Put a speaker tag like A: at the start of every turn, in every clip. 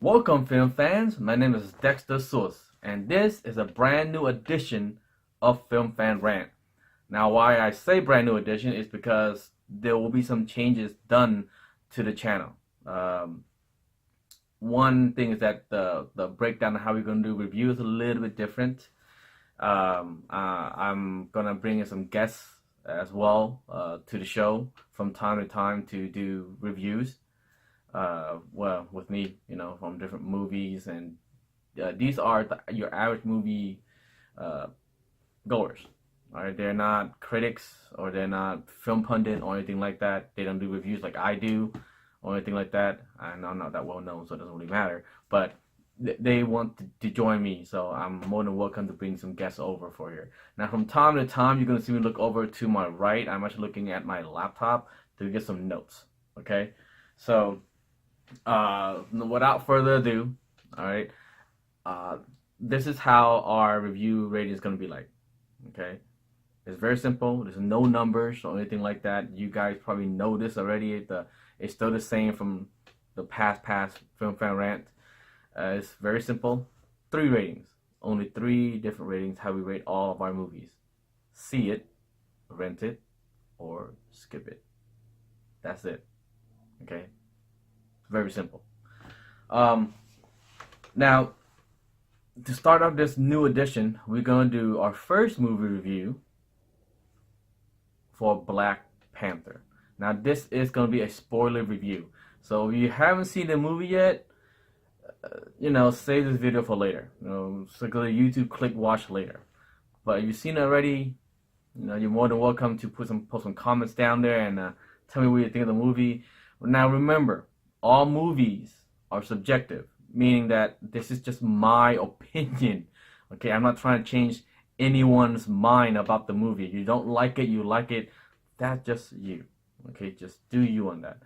A: Welcome, film fans. My name is Dexter Source, and this is a brand new edition of Film Fan Rant. Now, why I say brand new edition is because there will be some changes done to the channel. One thing is that the breakdown of how we're going to do reviews is a little bit different. I'm going to bring in some guests as well to the show from time to time to do reviews. With me, from different movies, and these are your average movie goers. All right, they're not critics or they're not film pundit or anything like that. They don't do reviews like I do or anything like that. And I'm not that well known, so it doesn't really matter. But they want to join me, so I'm more than welcome to bring some guests over for here. Now, from time to time, you're gonna see me look over to my right. I'm actually looking at my laptop to get some notes. Okay, so. Without further ado, all right, this is how our review rating is going to be like. Okay, it's very simple. There's no numbers or anything like that. You guys probably know this already. It's still the same from the past Film Fan Rant. It's very simple. 3 ratings. Only 3 different ratings how we rate all of our movies. See it, rent it, or skip it. That's it. Okay. Very simple. Now, to start off this new edition, we're going to do our first movie review for Black Panther. Now, this is going to be a spoiler review. So if you haven't seen the movie yet, save this video for later. So go to YouTube, click watch later. But if you've seen it already, you're more than welcome to post some comments down there and tell me what you think of the movie. Now, remember, all movies are subjective, meaning that this is just my opinion. Okay, I'm not trying to change anyone's mind about the movie. You don't like it, you like it. That's just you. Okay, just do you on that.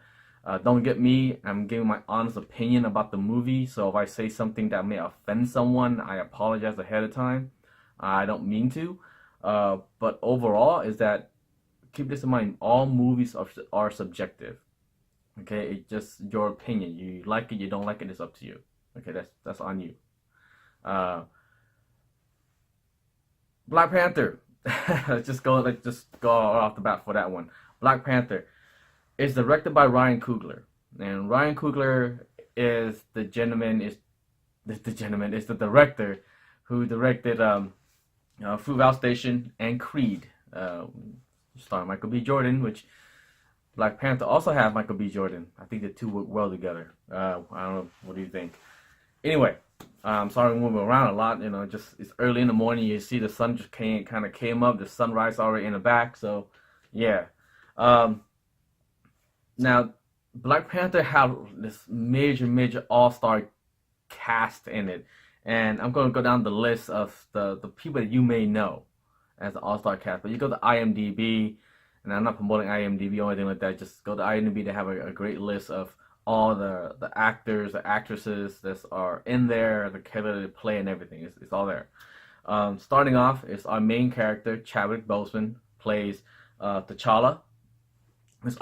A: Don't get me. I'm giving my honest opinion about the movie. So if I say something that may offend someone, I apologize ahead of time. I don't mean to. But overall, is that keep this in mind. All movies are subjective. Okay, it's just your opinion. You like it, you don't like it, it's up to you. Okay, that's on you. Black Panther. let's just go off the bat for that one. Black Panther is directed by Ryan Coogler, and Ryan Coogler is the director who directed Fruitvale Station and Creed, starring Michael B. Jordan, which Black Panther also have Michael B. Jordan. I think the two work well together. I don't know. What do you think? Anyway, I'm sorry we're moving around a lot. It's early in the morning. You see the sun just came up. The sunrise already in the back. So, yeah. Now, Black Panther had this major all-star cast in it. And I'm going to go down the list of the people that you may know as the all-star cast. But you go to IMDb. And I'm not promoting IMDb or anything like that. Just go to IMDb. They have a great list of all the actors, the actresses that are in there, the character they play, and everything. It's all there. Starting off is our main character, Chadwick Boseman, plays T'Challa. Who is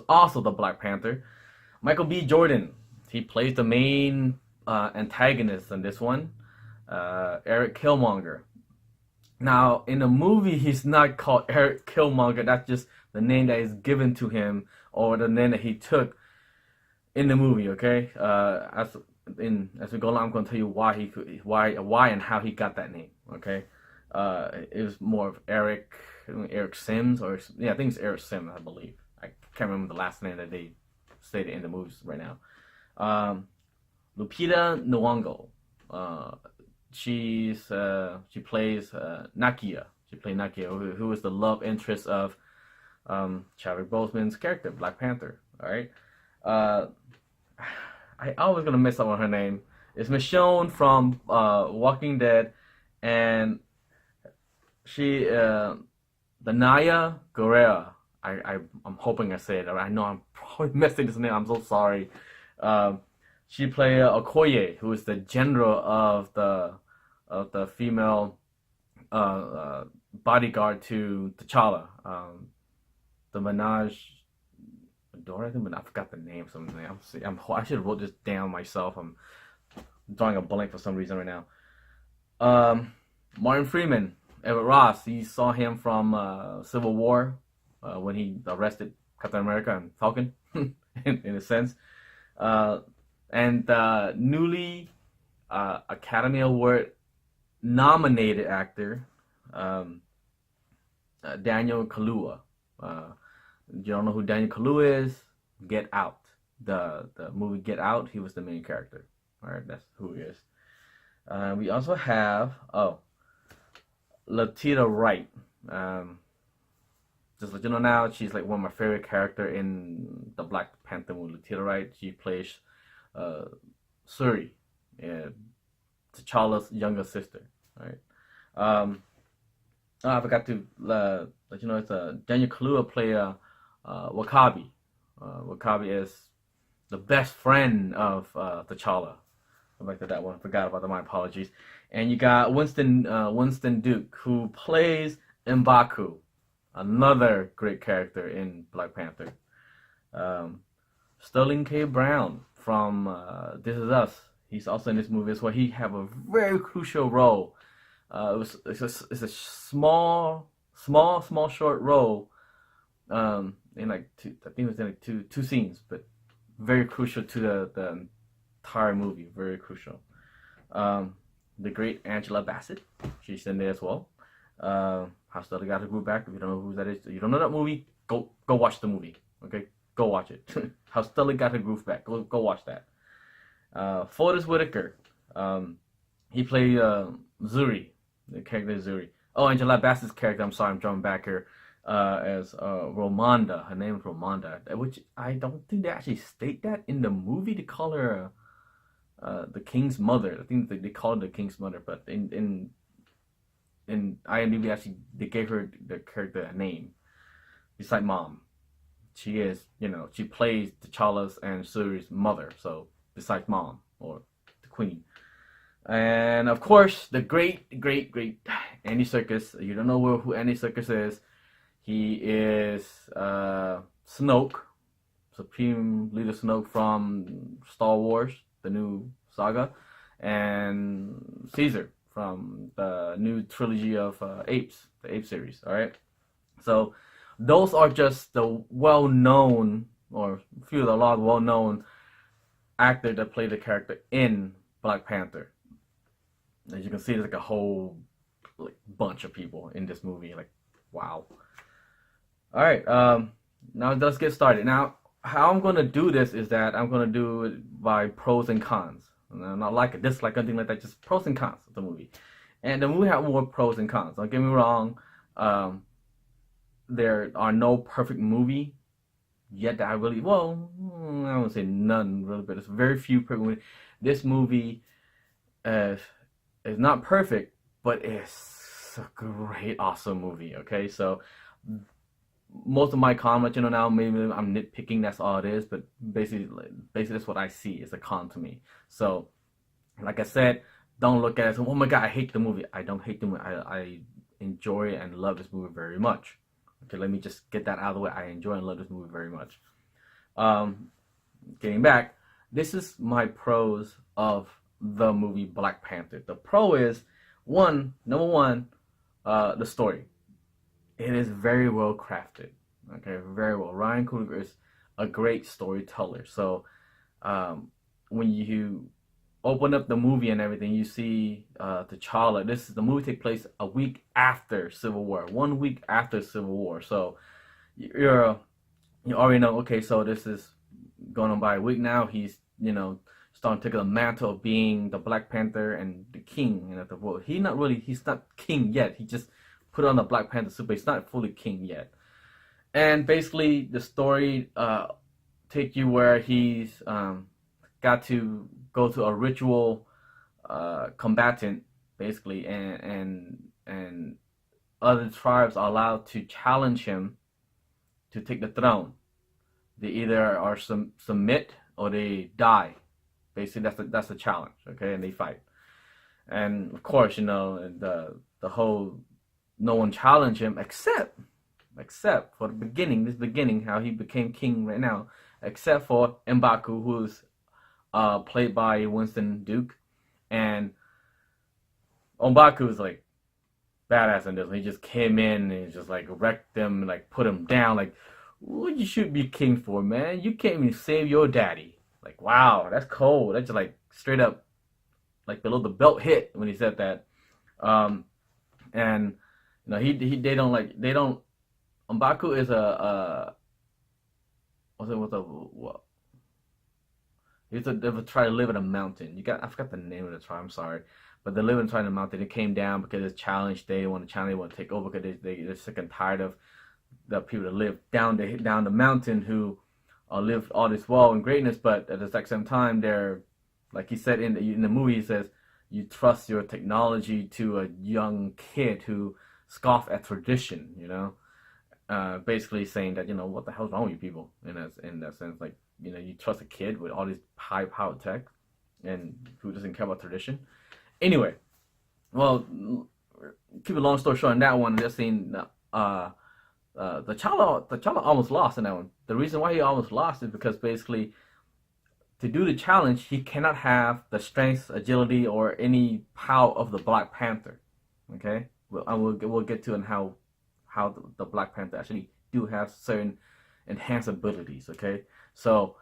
A: also the Black Panther. Michael B. Jordan, he plays the main antagonist in this one, Eric Killmonger. Now, in the movie, he's not called Eric Killmonger. That's just the name that is given to him, or the name that he took in the movie. Okay, as we go along, I'm going to tell you why and how he got that name. Okay, it was more of Eric Sims, I think it's Eric Sims, I believe. I can't remember the last name that they stated in the movies right now. Lupita Nyong'o. She plays Nakia. She played Nakia, who is the love interest of Chadwick Boseman's character, Black Panther. All right. I always gonna mess up on her name. It's Michonne from Walking Dead, and she Danai Gurira. I'm hoping I said it right. I know I'm probably messing this name. I'm so sorry. She played Okoye, who is the general of the female bodyguard to T'Challa. The menage daughter, I think, but I forgot the name. I should have wrote this down myself. I'm drawing a blank for some reason right now. Martin Freeman, Everett Ross. You saw him from Civil War when he arrested Captain America and Falcon, in a sense. And newly Academy Award nominated actor Daniel Kaluuya. You don't know who Daniel Kaluuya is? Get Out. The movie Get Out, he was the main character. Alright, that's who he is. We also have Letitia Wright. Just let you know now, she's like one of my favorite character in the Black Panther movie. Letitia Wright, she plays Shuri, T'Challa's younger sister. Right. I forgot to let you know it's Daniel Kaluuya play Wakabi. Wakabi is the best friend of T'Challa. I back to that one. Forgot about that. My apologies. And you got Winston Duke, who plays M'Baku, another great character in Black Panther. Sterling K. Brown from This Is Us. He's also in this movie as well. He have a very crucial role. It's a small short role. In like I think it was in like two scenes, but very crucial to the entire movie. Very crucial. The great Angela Bassett, she's in there as well. How Stella Got Her Groove Back. If you don't know who that is, you don't know that movie, go watch the movie. Okay, go watch it. How Stella Got Her Groove Back. Go watch that. Forrest Whitaker. He played Zuri, the character Zuri. Oh, Angela Bassett's character. I'm sorry, I'm jumping back here. As Romanda. Her name is Romanda, which I don't think they actually state that in the movie. They call her the King's Mother. I think they call her the King's Mother, but in IMDb actually they gave her the character a name. It's like Mom. She is, she plays T'Challa's and Shuri's mother. So besides Mom or the Queen. And of course, the great Andy Serkis. You don't know who Andy Serkis is. He is Snoke, Supreme Leader Snoke from Star Wars, the new saga, and Caesar from the new trilogy of Apes, the Ape series. All right, so those are just the well-known, or a lot of well-known actors that play the character in Black Panther. As you can see, there's like a whole bunch of people in this movie. Like, wow. All right, now let's get started. Now, how I'm going to do this is that I'm going to do it by pros and cons. And not like a dislike, anything like that, just pros and cons of the movie. And the movie has more pros and cons. Don't get me wrong. There are no perfect movie yet that I really, I won't say none really, but it's very few perfect movies. This movie is not perfect, but it's a great, awesome movie, okay? So most of my comments, now maybe I'm nitpicking, that's all it is, but basically that's what I see. It's a con to me. So, like I said, don't look at it as, oh my god, I hate the movie. I don't hate the movie. I enjoy and love this movie very much. Okay, let me just get that out of the way. I enjoy and love this movie very much. Getting back, this is my pros of the movie Black Panther. The pro is, number one, the story. It is very well crafted. Okay, very well. Ryan Coogler is a great storyteller. So when you open up the movie and everything, you see T'Challa. The movie takes place a week after Civil War. 1 week after Civil War. So you already know, okay, so this is going on by a week now. He's, starting to take the mantle of being the Black Panther and the king of the world. He's not king yet. He just put on the Black Panther suit, but he's not fully king yet. And basically, the story take you where he's got to go to a ritual combatant, basically, and other tribes are allowed to challenge him to take the throne. They either are submit or they die. Basically, that's the challenge. Okay, and they fight. And of course, the whole no one challenged him except except for this beginning, how he became king right now, except for M'Baku, who's played by Winston Duke, and M'Baku is like badass in this one. He just came in and just like wrecked them, like put him down. Like, what you should be king for, man? You can't even save your daddy. Like, wow, that's cold. That's just like straight up, like below the belt hit when he said that. And you know, they don't. M'Baku is what? They try to live in a mountain. I forgot the name of the tribe. I'm sorry, but they live in a mountain. It came down because it's challenged. They want to challenge. They want to take over because they're sick and tired of the people that live down the mountain who live all this wealth and greatness. But at the exact same time, they're like he said in the movie. He says you trust your technology to a young kid who scoff at tradition. You know, basically saying that, you know, what the hell's wrong with you people in that sense. Like, you know, you trust a kid with all this high powered tech and who doesn't care about tradition. Anyway, well, keep a long story short on that one. Just seeing T'Challa almost lost in that one. The reason why he almost lost is because basically to do the challenge, he cannot have the strength, agility, or any power of the Black Panther. Okay, we'll get to and how the Black Panther actually do have certain enhanced abilities. Okay, so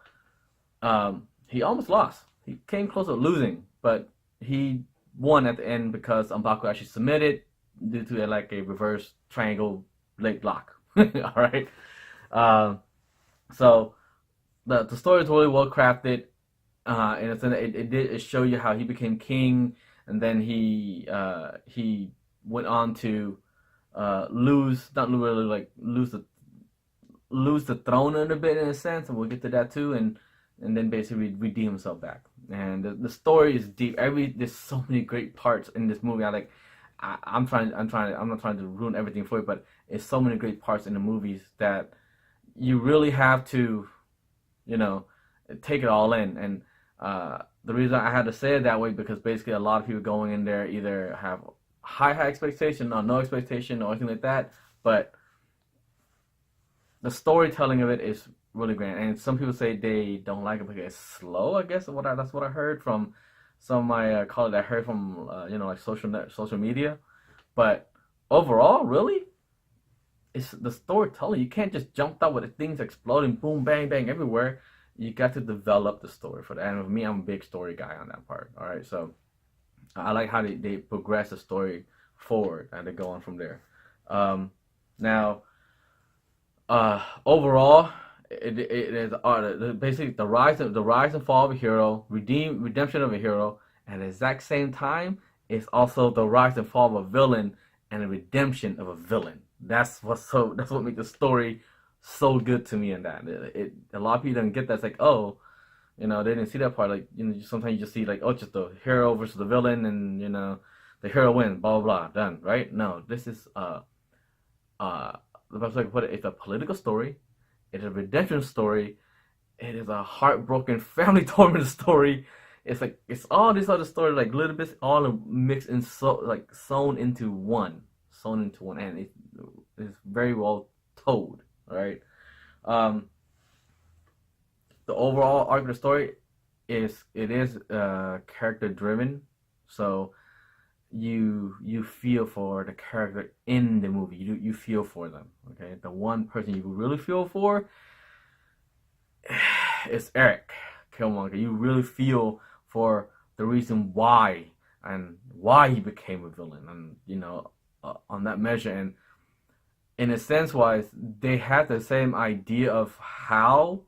A: he almost lost. He came close to losing, but he won at the end because M'Baku actually submitted due to like a reverse triangle leg block. All right. So the story is really well crafted. And it showed you how he became king, and then he went on to lose the throne in a bit, in a sense, and we'll get to that too, and then basically redeem himself back. And the story is deep. There's so many great parts in this movie. I'm not trying to ruin everything for you, but it's so many great parts in the movies that you really have to, you know, take it all in. And the reason I had to say it that way because basically a lot of people going in there either have high expectation or no expectation or anything like that, but the storytelling of it is really great. And some people say they don't like it because it's slow. I guess that's what I heard from some of my colleagues. I heard from you know, like social media, but overall, really, it's the storytelling. You can't just jump out with things exploding, boom, bang, bang everywhere. You got to develop the story for that. And with me, I'm a big story guy on that part. All right, so I like how they progress the story forward and they go on from there. Now, overall, it is basically the rise and fall of a hero, redemption of a hero, and at the exact same time, it's also the rise and fall of a villain and the redemption of a villain. That's what makes the story so good to me. In that a lot of people don't get that. It's like, oh, you know, they didn't see that part. Like, you know, sometimes you just see like, oh, just the hero versus the villain, and you know, the hero wins, blah blah blah, done, right? No, this is the best way to put it, it's a political story, it's a redemption story, it is a heartbroken family torment story. It's like it's all these other stories, like little bits, all mixed in, so like sewn into one, and it's very well told. All right. The overall arc of the story is character driven, so you feel for the character in the movie. You feel for them. Okay, the one person you really feel for is Eric Killmonger. You really feel for the reason why he became a villain, and you know, on that measure. And in a sense wise, they had the same idea of how,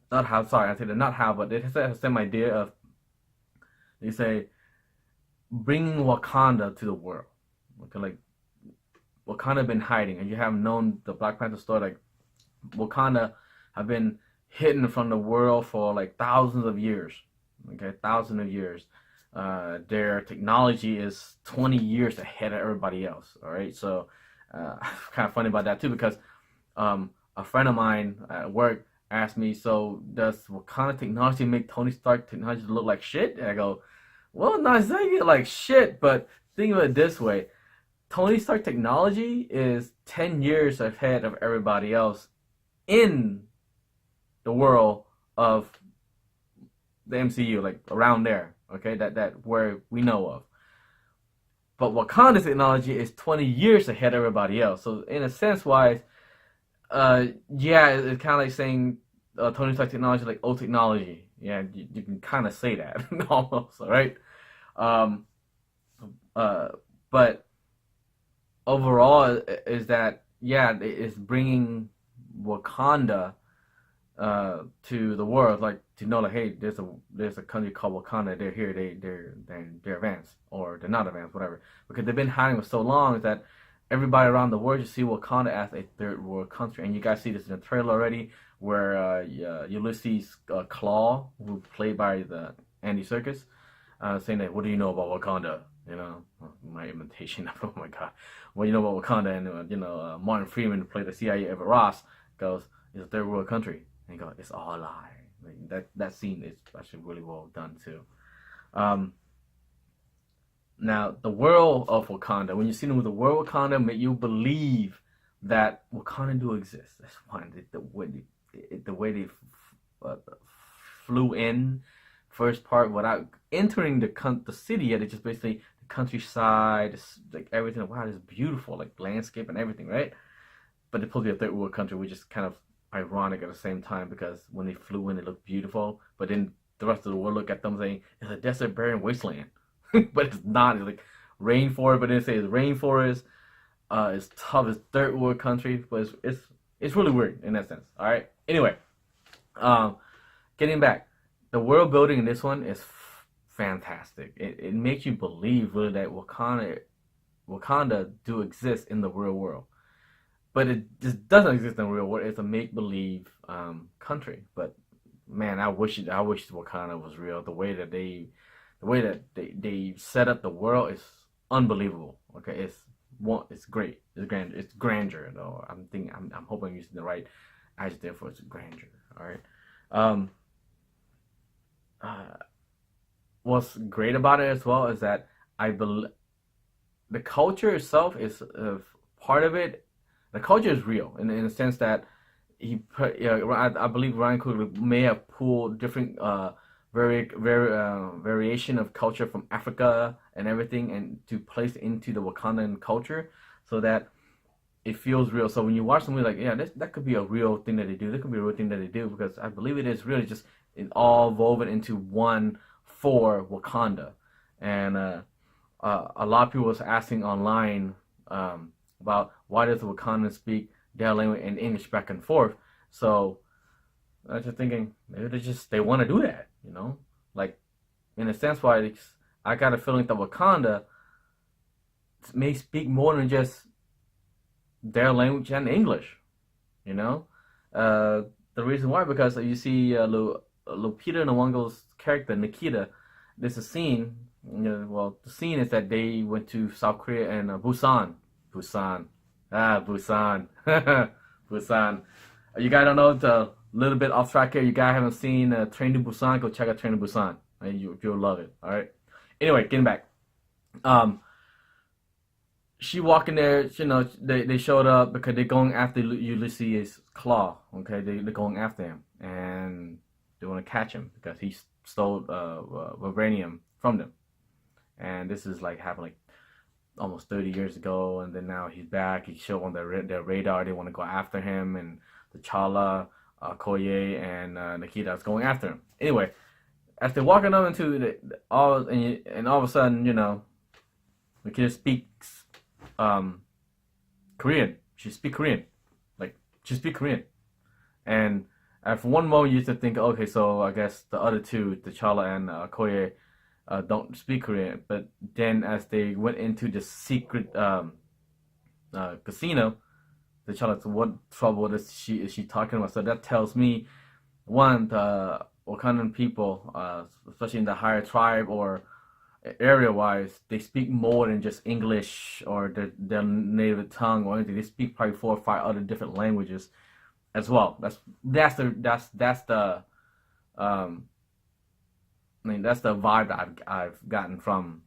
A: not how, sorry, I say that not how, but they had the same idea of, they say, bringing Wakanda to the world. Okay, like, Wakanda been hiding, and you have known the Black Panther story, like, Wakanda have been hidden from the world for, like, thousands of years. Okay, thousands of years. Their technology is 20 years ahead of everybody else, all right? So, kind of funny about that too, because a friend of mine at work asked me, so does Wakanda technology make Tony Stark technology look like shit? And I go, well, not saying it like shit, but think of it this way. Tony Stark technology is 10 years ahead of everybody else in the world of the MCU, like around there, okay, that where we know of. But Wakanda's technology is 20 years ahead of everybody else. So in a sense wise, yeah, it's kind of like saying Tony Stark technology like old technology. Yeah, you can kind of say that almost, all right? Um, but overall is that, yeah, it's bringing Wakanda to the world, like to know, like, hey, there's a country called Wakanda. They're here. They're advanced, or they're not advanced, whatever. Because they've been hiding for so long that everybody around the world just see Wakanda as a third world country. And you guys see this in the trailer already, where Ulysses Claw, who played by the Andy Serkis, saying that, what do you know about Wakanda? You know, my imitation. Oh my God, what do you know about Wakanda? And Martin Freeman, who played the CIA Everett Ross, goes, it's a third world country. And you go, it's all a lie. Like, that scene is actually really well done too. Now, the world of Wakanda, when you see them with the world of Wakanda, make you believe that Wakanda do exist. That's one. The way they flew in first part without entering the city yet. It's just basically the countryside, like everything. Wow, it's beautiful, like landscape and everything, right? But it's supposed to be a third world country, which is kind of ironic at the same time, because when they flew in, it looked beautiful, but then the rest of the world look at them saying it's a desert, barren wasteland. But it's not. It's like rainforest, but they say it's rainforest. It's tough. It's third world country, but it's really weird in that sense. All right. Anyway, getting back, the world building in this one is fantastic. It makes you believe really that Wakanda do exist in the real world. But it just doesn't exist in the real world. It's a make-believe country. But man, I wish Wakanda was real. The way that they set up the world is unbelievable. Okay, it's great. It's grand. It's grandeur. Though I'm hoping I'm using the right adjective for its grandeur. All right. What's great about it as well is that I believe the culture itself is part of it. The culture is real in the sense that I believe Ryan Coogler may have pulled different variation of culture from Africa and everything, and to place into the Wakandan culture, so that it feels real. So when you watch something like, yeah, that could be a real thing that they do. That could be a real thing that they do, because I believe it is really just all woven into one for Wakanda. And a lot of people was asking online about why does the Wakandans speak their language and English back and forth. So I was just thinking, maybe they want to do that, like in a sense. Why I got a feeling that Wakanda may speak more than just their language and English, The reason why, because you see Lupita Nyong'o's character Nikita. There's a scene. The scene is that they went to South Korea and Busan. Busan. Busan. You guys don't know, it's a little bit off track here. You guys haven't seen Train to Busan, go check out Train to Busan. And you'll love it. All right. Anyway, getting back. She walking there, they showed up because they're going after Ulysses Claw. Okay, they're going after him, and they want to catch him because he stole vibranium from them. And this is like happened like almost 30 years ago, and then now he's back. He showed on their radar. They want to go after him, and T'Challa, Okoye, and Nikita is going after him. Anyway, as they're walking up into all of a sudden, Nikita speaks Korean. She speaks Korean, and for one moment you used to think, okay, so I guess the other two, T'Challa and Okoye, don't speak Korean. But then as they went into the secret casino, T'Challa, what trouble is she talking about? So that tells me, one, the Wakandan people, especially in the higher tribe or area-wise, they speak more than just English or their native tongue or anything. They speak probably 4 or 5 other different languages as well. That's the that's the vibe that I've gotten from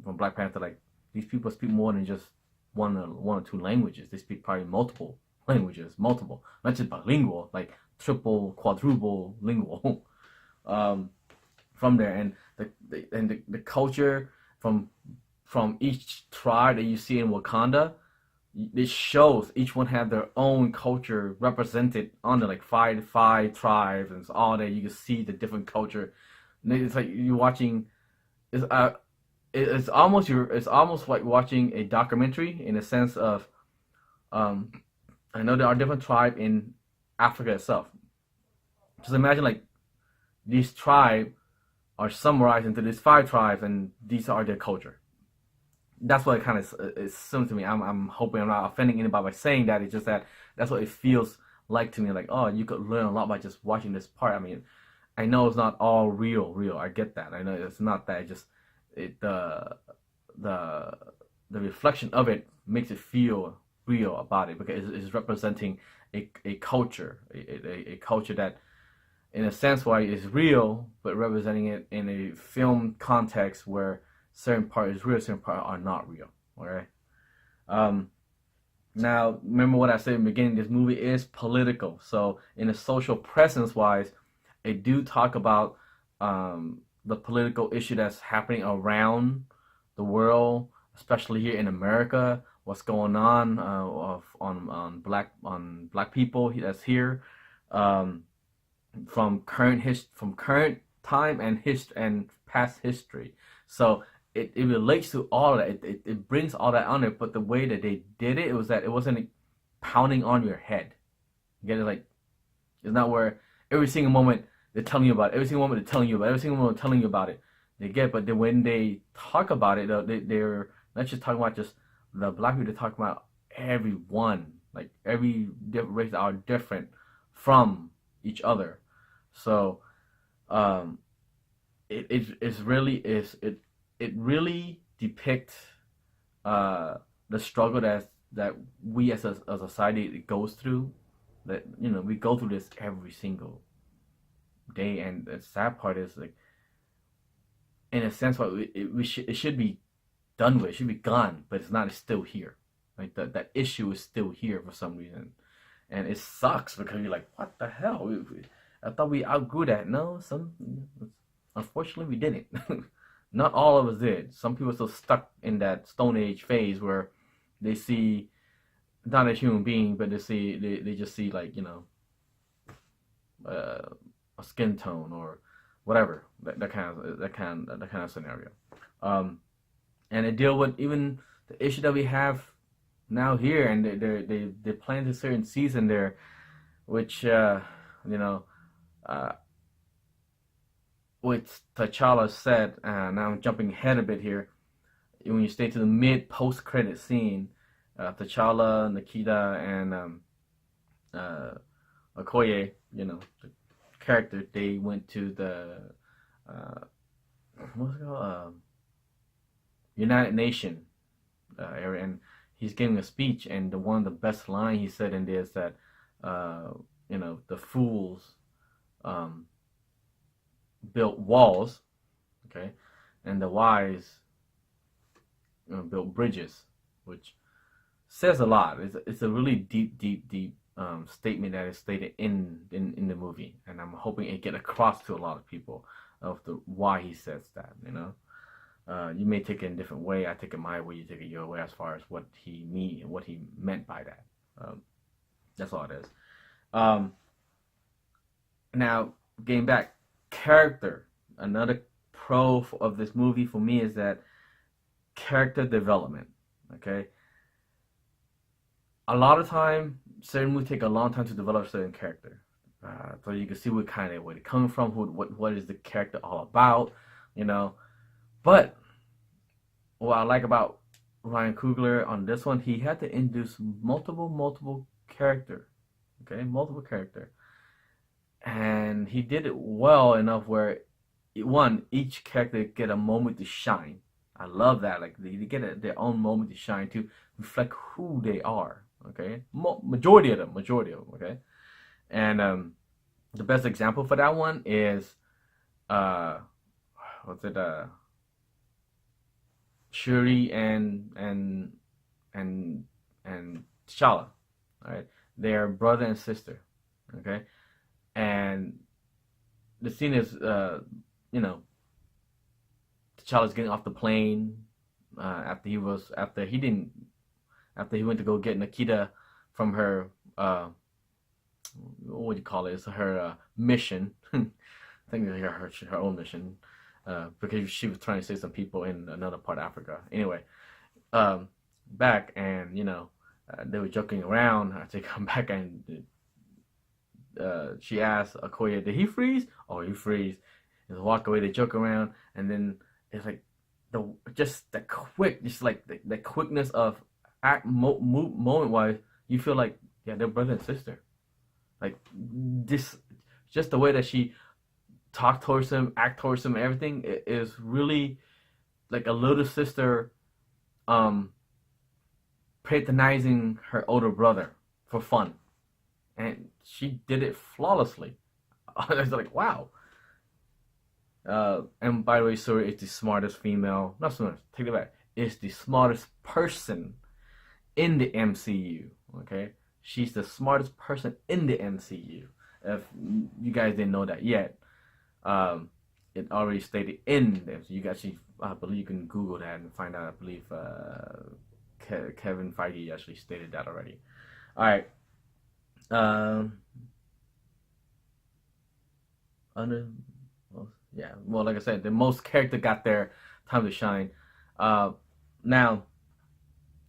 A: Black Panther. Like, these people speak more than just one or two languages. They speak probably multiple languages, multiple, not just bilingual, like triple, quadruple lingual. um, from there, and the culture from each tribe that you see in Wakanda, it shows each one have their own culture represented on the like five tribes, and it's all there. You can see the different culture. And it's like you're watching. It's it's almost like watching a documentary in the sense of, um, I know there are different tribes in Africa itself. Just imagine like these tribes are summarized into these five tribes, and these are their culture. That's what it kind of is similar to me. I'm hoping I'm not offending anybody by saying that. It's just that that's what it feels like to me. Like, oh, you could learn a lot by just watching this part. I mean, I know it's not all real. I get that. I know it's not that. It just the the reflection of it makes it feel real about it, because it's representing a culture, a culture that, in a sense, why it's real, but representing it in a film context where certain part is real, certain part are not real. Okay. Now, remember what I said in the beginning. This movie is political, so in a social presence wise, it do talk about the political issue that's happening around the world, especially here in America. What's going on on black people that's here, from current time and past history. So it relates to all of that. It brings all that on it. But the way that they did it, was that it wasn't pounding on your head. You get it? Like, it's not where every single moment they're telling you about it. Every single moment they're telling you about it. Every single moment they're telling you about it. They get, but then when they talk about it, they're not just talking about just the black people. They're talking about everyone. Like, every different race are different from each other. So it really depicts the struggle that we as a society goes through. That, you know, we go through this every single day, and the sad part is, like, in a sense, what it should be done with, it should be gone, but it's not. It's still here. Like, that issue is still here for some reason, and it sucks, because you're like, what the hell? I thought we outgrew that. No, unfortunately we didn't. Not all of us did. Some people are still stuck in that Stone Age phase where they see not a human being, but they just see, like, you know, a skin tone or whatever, that kind of scenario. And they deal with even the issue that we have now here, and they plan a certain season there, which which T'Challa said. Now I'm jumping ahead a bit here. When you stay to the mid post credit scene, T'Challa, Nikita, and Okoye, you know, the character, they went to the what's it called, United Nation area, and he's giving a speech, and one of the best line he said in there is that the fools built walls, okay, and the wise built bridges, which says a lot. It's a really deep statement that is stated in the movie, and I'm hoping it get across to a lot of people of the why he says that. You know, you may take it in a different way. I take it my way. You take it your way, as far as what he meant by that. That's all it is. Now, getting back, character. Another pro of this movie for me is that character development. Okay. A lot of time, certain movies take a long time to develop a certain character. So you can see where it comes from, what is the character all about, you know. But what I like about Ryan Coogler on this one, he had to introduce multiple character, okay, multiple character, and he did it well enough where each character get a moment to shine. I love that. Like, they get their own moment to shine to reflect who they are. Okay, majority of them. Okay, and the best example for that one is what's it? Shuri and and T'Challa. All right, they're brother and sister. Okay, and the scene is, you know, T'Challa's getting off the plane after he went to go get Nikita from her, what would you call it? It's her mission. I think it's her own mission, because she was trying to save some people in another part of Africa. Anyway, back, and they were joking around as they come back, and she asked Okoye, "Did he freeze?" "Oh, he freeze." And they walk away. They joke around, and then it's like just like the quickness of moment wise, you feel like, yeah, they're brother and sister. Like this, just the way that she talk towards him, act towards him, everything is really like a little sister, um, patronizing her older brother for fun, and she did it flawlessly. I was like, wow. And by the way, Suri is the smartest female. Not smartest. Take it back. Is the smartest person in the MCU. Okay, she's the smartest person in the MCU. If you guys didn't know that yet, it already stated in there. So you guys, I believe you can Google that and find out. I believe Kevin Feige actually stated that already. All right. Under, well, yeah. Well, like I said, the most character got their time to shine. Now,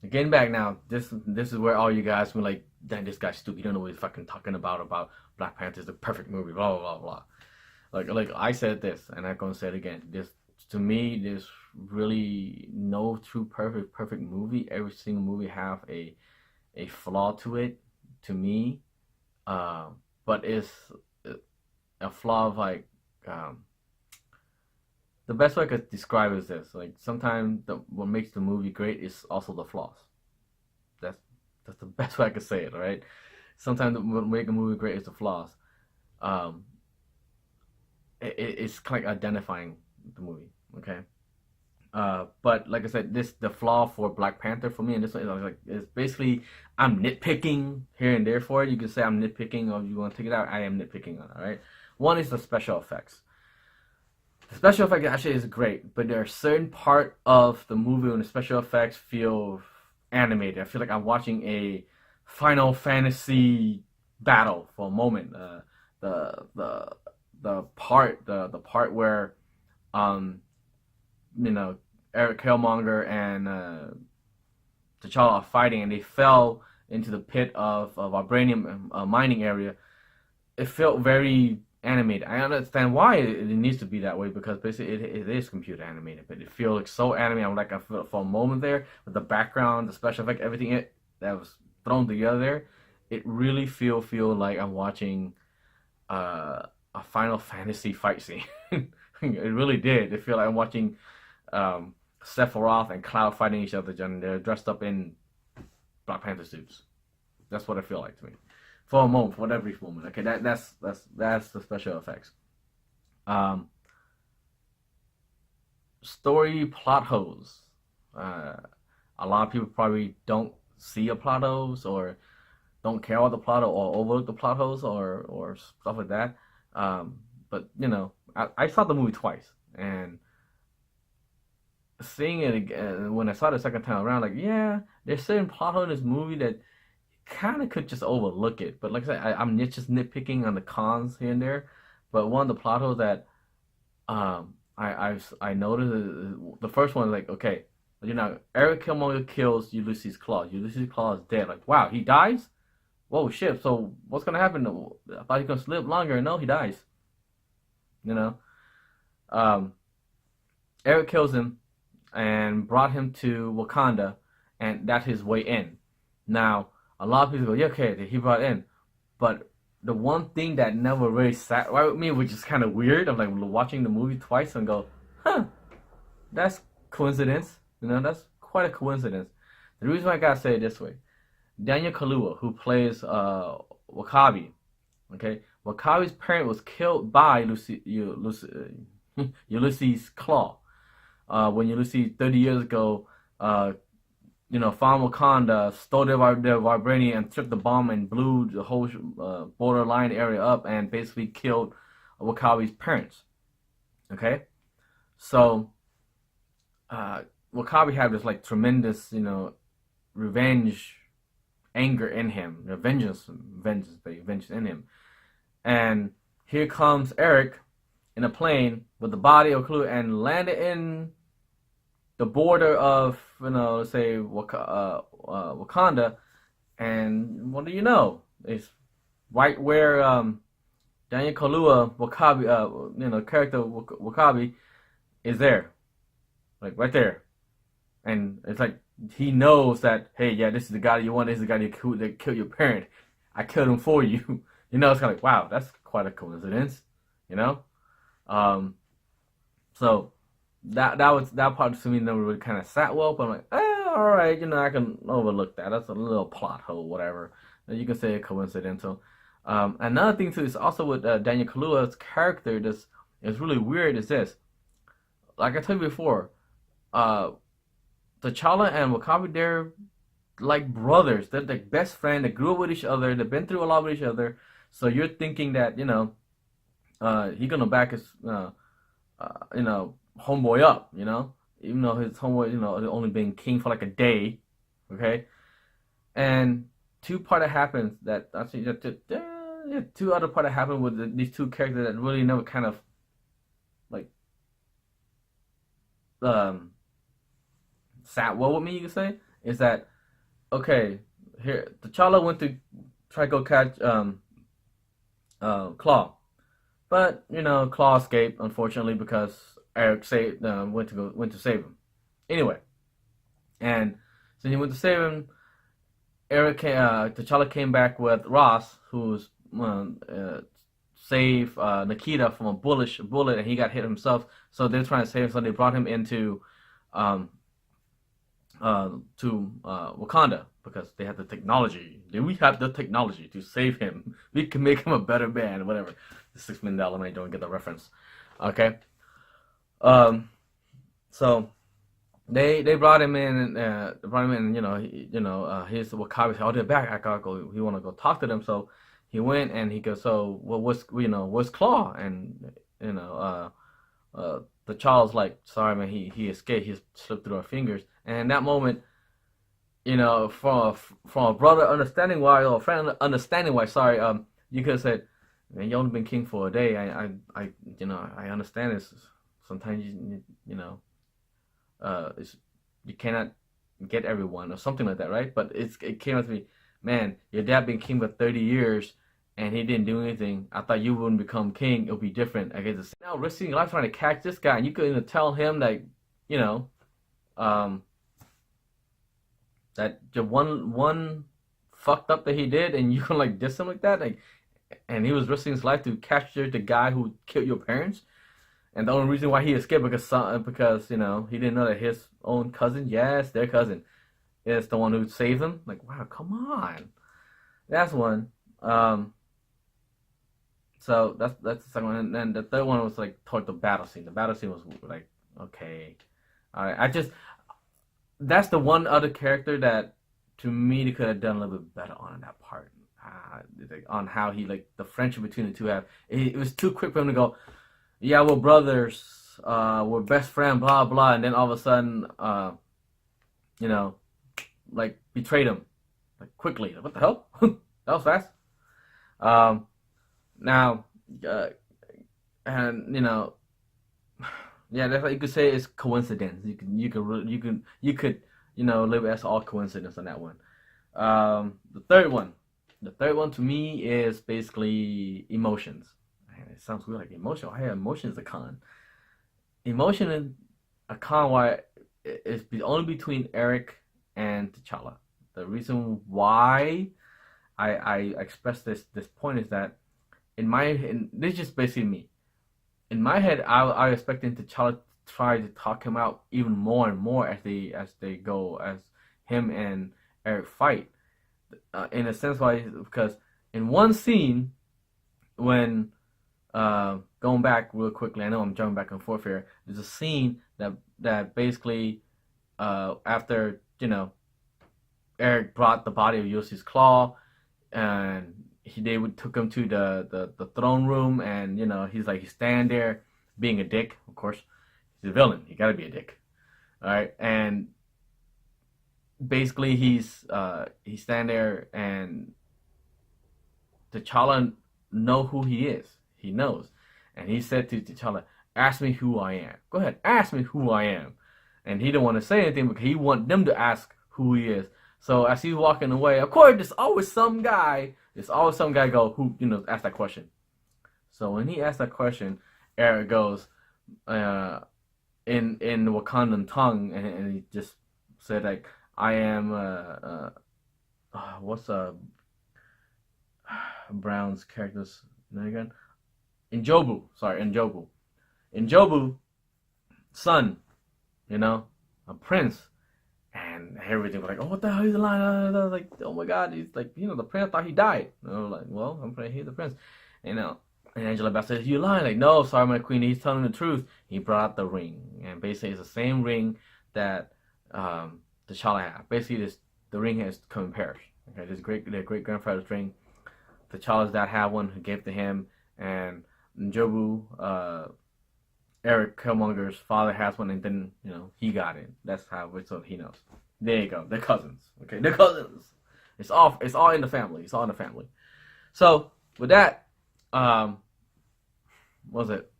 A: getting back now, this is where all you guys were like, "Damn, this guy's stupid. You don't know what he's fucking talking about Black Panther is the perfect movie." Blah blah blah blah. Like I said this, and I'm gonna say it again. This, to me, there's really no true perfect movie. Every single movie have a flaw to it, to me. But it's a flaw of like, the best way I could describe it is this: like sometimes what makes the movie great is also the flaws. That's the best way I could say it. All right. Sometimes what makes a movie great is the flaws. Um, it's kind of like identifying the movie. Okay. But like I said, the flaw for Black Panther for me, and this one is like, it's basically, I'm nitpicking here and there for it. You can say I'm nitpicking, or if you want to take it out, I am nitpicking on it. All right. One is the special effects. The special effect actually is great, but there are certain part of the movie when the special effects feel animated. I feel like I'm watching a Final Fantasy battle for a moment. The part where, um Eric Killmonger and T'Challa are fighting, and they fell into the pit of vibranium mining area. It felt very animated. I understand why it needs to be that way, because basically it is computer animated, but it feels like so animated. I'm like, I feel for a moment there with the background, the special effect, everything that was thrown together there. It really feel like I'm watching a Final Fantasy fight scene. It really did. It feel like I'm watching Sephiroth and Cloud fighting each other, and they're dressed up in Black Panther suits. That's what it feel like to me. For a moment, for every moment. Okay, that's the special effects. Story plot holes. A lot of people probably don't see a plot holes, or don't care about the plot hole, or overlook the plot holes, or stuff like that. But I saw the movie twice, and seeing it again, when I saw it the second time around, like, yeah, there's certain plot hole in this movie that kind of could just overlook it. But like I said, I'm just nitpicking on the cons here and there. But one of the plot holes that I noticed is, the first one, like, okay, Eric Killmonger kills Ulysses Claw. Ulysses Claw is dead. Like, wow, he dies? Whoa, shit. So what's gonna happen? I thought he was gonna live longer. No, he dies. Um, Eric kills him and brought him to Wakanda, and that's his way in. Now, a lot of people go, yeah, okay, he brought in. But the one thing that never really sat right with me, which is kind of weird, I'm like watching the movie twice and go, huh, that's coincidence. That's quite a coincidence. The reason why I gotta say it this way: Daniel Kaluuya, who plays W'Kabi, okay, W'Kabi's parent was killed by Ulysses Claw. when you see 30 years ago, found Wakanda, stole their vibranium, and took the bomb and blew the whole borderline area up, and basically killed Wakabi's parents. Okay, so Wakabi had this like tremendous, revenge, anger in him, vengeance in him, and here comes Eric in a plane with the body of Kaluuya and landed in the border of, let's say Wakanda, and what do you know? It's right where Daniel Kaluuya, Wakabi, character Wakabi, is there, like right there, and it's like he knows that, hey, yeah, this is the guy you want. This is the guy that killed your parent. I killed him for you. It's kind of like, wow, that's quite a coincidence, So that part to me never really kind of sat well, but I'm like, all right, I can overlook that. That's a little plot hole, whatever. You can say coincidental. Another thing too is also with Daniel Kaluuya's character. This is really weird. Is this, like I told you before, T'Challa and Wakabi, they're like brothers. They're like best friends. They grew up with each other. They've been through a lot with each other. So you're thinking that he's gonna back his homeboy up, even though his homeboy only been king for like a day, okay. And two other part that happened with these two characters that really never kind of like sat well with me, you could say, is that, okay, here T'Challa went to try to go catch Claw, but Claw escaped, unfortunately, because Eric went to save him. Anyway, and so he went to save him. T'Challa came back with Ross, who's saved Nikita from a bullet, and he got hit himself. So they're trying to save him. So they brought him into to Wakanda because they had the technology. We have the technology to save him. We can make him a better man, whatever. The $6 million man, don't get the reference. Okay. So they brought him in, here's Wakabi. Oh, they're back. I gotta go. He want to go talk to them. So he went and he goes, so what's Claw? And the child's like, sorry man, he escaped. He slipped through our fingers. And in that moment, from a brother understanding why, or a friend understanding why, sorry, you could have said, man, you only been king for a day. I understand this. Sometimes you cannot get everyone or something like that, right? But it came out to me, man, your dad been king for 30 years and he didn't do anything. I thought you wouldn't become king. It'll be different. I guess now risking your life trying to catch this guy, and you couldn't tell him that, that the one fucked up that he did, and you can like diss him like that, like, and he was risking his life to capture the guy who killed your parents. And the only reason why he escaped because he didn't know that his own cousin, yes, their cousin, is the one who saved him. Like, wow, come on. That's one. So that's the second one, and then the third one was like toward the battle scene. The battle scene was like, okay, all right. That's the one other character that to me they could have done a little bit better on that part. On how he, like, the friendship between the two it was too quick for him to go, yeah, we're brothers, we're best friends, blah blah, and then all of a sudden, like betrayed him, like quickly. What the hell? That was fast. Now, and yeah, that's what you could say is coincidence. You could live as all coincidence on that one. The third one to me is basically emotions. It sounds weird, like emotion. Hey, emotion is a con. Emotion is a con why it's only between Eric and T'Challa. The reason why I express this point is that this is just basically me. In my head, I expecting T'Challa to try to talk him out even more and more as him and Eric fight. In a sense, why? Because in one scene when Going back real quickly, I know I'm jumping back and forth here. There's a scene that basically after Eric brought the body of Yossi's Claw, and they took him to the throne room, and he's standing there being a dick. Of course, he's a villain. He gotta be a dick. All right, and basically he's standing there, and T'Challa know who he is. He knows, and he said to T'Challa, "Ask me who I am. Go ahead, ask me who I am." And he didn't want to say anything because he want them to ask who he is. So as he's walking away, of course, there's always some guy go who ask that question. So when he asked that question, Eric goes in Wakandan tongue, and he just said like, "I am what's Brown's character's name again? Njobu. Sorry, Njobu. Njobu, son, a prince." And everything was like, "Oh, what the hell is the line?" I was like, "Oh my God!" He's like, the prince thought he died. And I was like, "Well, I'm pretty he's the prince," And Angela Bassett said, "You lying?" Like, "No, sorry, my queen. He's telling the truth." He brought out the ring, and basically it's the same ring that T'Challa had. Basically, the ring has come in pairs. Okay, their great grandfather's ring. T'Challa's dad had one, who gave to him, and Njobu, Eric Killmonger's father has one, and then he got it. That's how he knows. There you go. They're cousins. Okay, they're cousins. It's all in the family. It's all in the family. So with that, what was it?